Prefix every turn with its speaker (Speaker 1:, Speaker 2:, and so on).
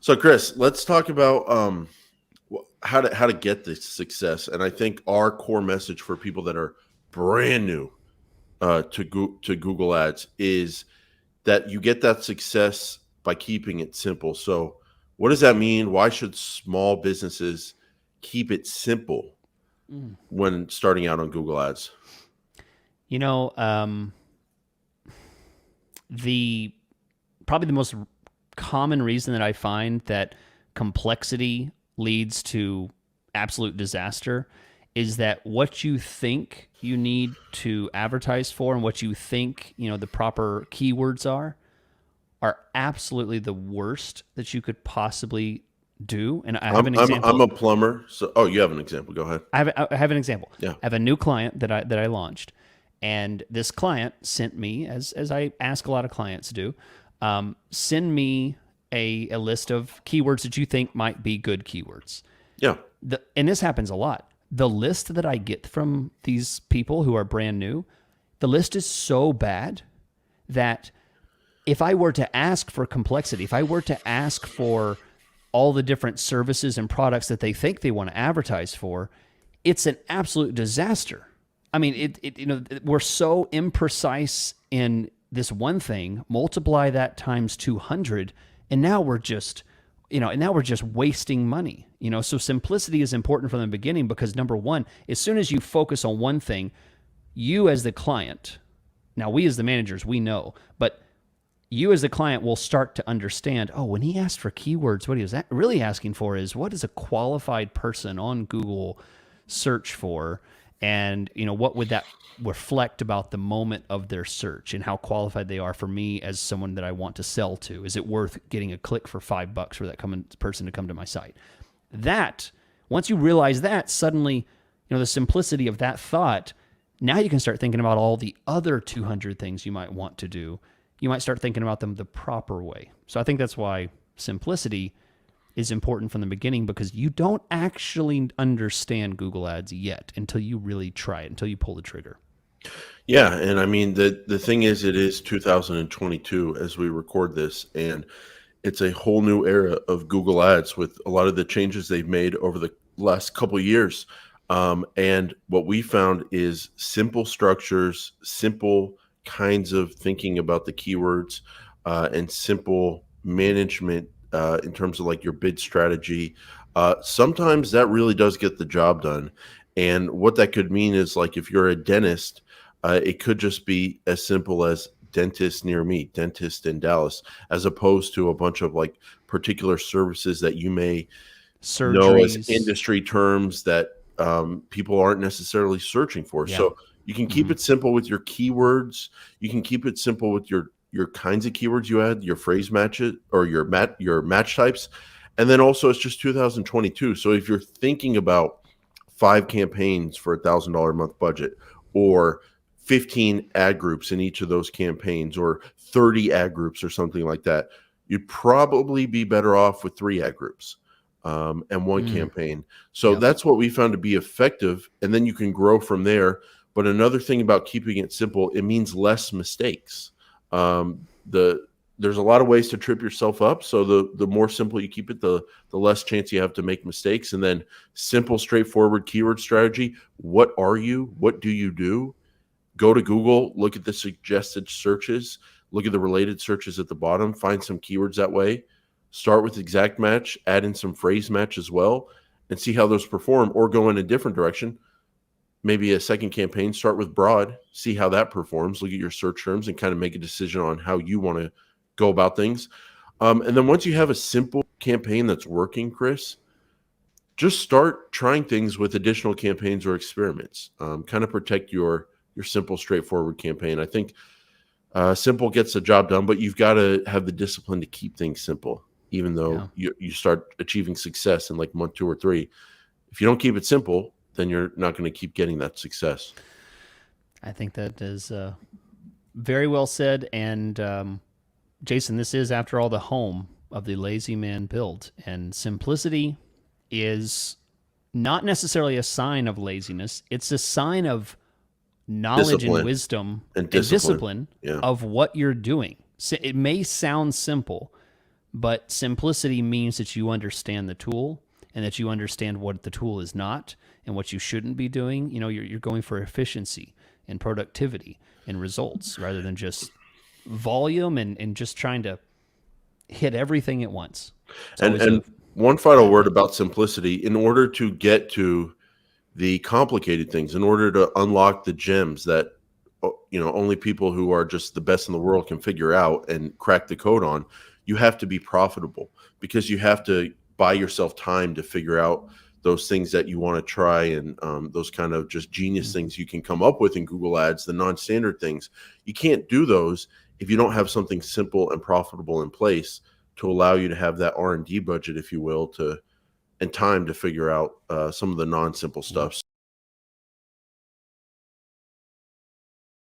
Speaker 1: So, Chris, let's talk about how to get this success. And I think our core message for people that are brand new to Google Ads is that you get that success by keeping it simple. So, what does that mean? Why should small businesses keep it simple
Speaker 2: Mm.
Speaker 1: when starting out on Google Ads?
Speaker 2: You know, the probably the most common reason that I find that complexity leads to absolute disaster is that what you think you need to advertise for and what you think, the proper keywords are absolutely the worst that you could possibly do. And I have
Speaker 1: I'm
Speaker 2: an
Speaker 1: I'm I'm
Speaker 2: example.
Speaker 1: a plumber. So, oh, you have an example? Go ahead.
Speaker 2: I have an example.
Speaker 1: Yeah.
Speaker 2: I have a new client that I launched, and this client sent me, as I ask a lot of clients to do, send me a list of keywords that you think might be good keywords.
Speaker 1: Yeah.
Speaker 2: And this happens a lot. The list that I get from these people who are brand new, the list is so bad that if I were to ask for complexity, if I were to ask for all the different services and products that they think they want to advertise for, it's an absolute disaster. I mean, we're so imprecise in this one thing. Multiply that times 200, and now we're just, wasting money. So simplicity is important from the beginning because number one, as soon as you focus on one thing, you as the client, now we as the managers, we know, but you as the client will start to understand, oh, when he asked for keywords, what he was really asking for is what does a qualified person on Google search for? And, what would that reflect about the moment of their search and how qualified they are for me as someone that I want to sell to? Is it worth getting a click for $5 for that person to come to my site? That, once you realize that, suddenly, the simplicity of that thought, now you can start thinking about all the other 200 things you might want to do. You might start thinking about them the proper way. So I think that's why simplicity is important from the beginning, because you don't actually understand Google Ads yet until you really try it, until you pull the trigger.
Speaker 1: Yeah, and I mean the thing is, it is 2022 as we record this, and it's a whole new era of Google Ads with a lot of the changes they've made over the last couple of years. And what we found is simple structures, simple kinds of thinking about the keywords, and simple management in terms of like your bid strategy. Sometimes that really does get the job done. And what that could mean is like if you're a dentist, it could just be as simple as dentist near me, dentist in Dallas, as opposed to a bunch of like particular services that you may know as
Speaker 2: Surgeries.
Speaker 1: industry terms that people aren't necessarily searching for.
Speaker 2: Yeah.
Speaker 1: So you can keep
Speaker 2: Mm-hmm.
Speaker 1: it simple with your keywords. You can keep it simple with your kinds of keywords you add, your phrase matches or your match types. And then also it's just 2022. So if you're thinking about 5 campaigns for $1,000 a month budget, or 15 ad groups in each of those campaigns, or 30 ad groups or something like that, you'd probably be better off with 3 ad groups and one
Speaker 2: Mm.
Speaker 1: campaign. So
Speaker 2: Yep.
Speaker 1: that's what we found to be effective. And then you can grow from there. But another thing about keeping it simple, it means less mistakes. There's a lot of ways to trip yourself up. So the more simple you keep it, the less chance you have to make mistakes. And then simple, straightforward keyword strategy. What are you? What do you do? Go to Google, look at the suggested searches, look at the related searches at the bottom, find some keywords that way. Start with exact match, add in some phrase match as well, and see how those perform, or go in a different direction. Maybe a second campaign, start with broad, see how that performs, look at your search terms, and kind of make a decision on how you want to go about things. And then once you have a simple campaign that's working, Chris, just start trying things with additional campaigns or experiments. Kind of protect your simple, straightforward campaign. I think simple gets the job done, but you've got to have the discipline to keep things simple, even though
Speaker 2: Yeah.
Speaker 1: you start achieving success in like month 2 or 3. If you don't keep it simple, then you're not going to keep getting that success.
Speaker 2: I think that is very well said. And Jason, this is, after all, the home of the lazy man build. And simplicity is not necessarily a sign of laziness, it's a sign of knowledge and
Speaker 1: Discipline
Speaker 2: wisdom
Speaker 1: and
Speaker 2: and
Speaker 1: discipline.
Speaker 2: discipline
Speaker 1: Yeah.
Speaker 2: of what you're doing. So it may sound simple, But simplicity means that you understand the tool and that you understand what the tool is not and what you shouldn't be doing. You know, you're going for efficiency and productivity and results rather than just volume and just trying to hit everything at once. It's
Speaker 1: And
Speaker 2: always
Speaker 1: and one final word about simplicity. In order to get to the complicated things, in order to unlock the gems that only people who are just the best in the world can figure out and crack the code on, you have to be profitable, because you have to buy yourself time to figure out those things that you want to try, and those kind of just genius things you can come up with in Google Ads, the non-standard things. You can't do those if you don't have something simple and profitable in place to allow you to have that R&D budget, if you will, and time to figure out some of the non-simple stuff.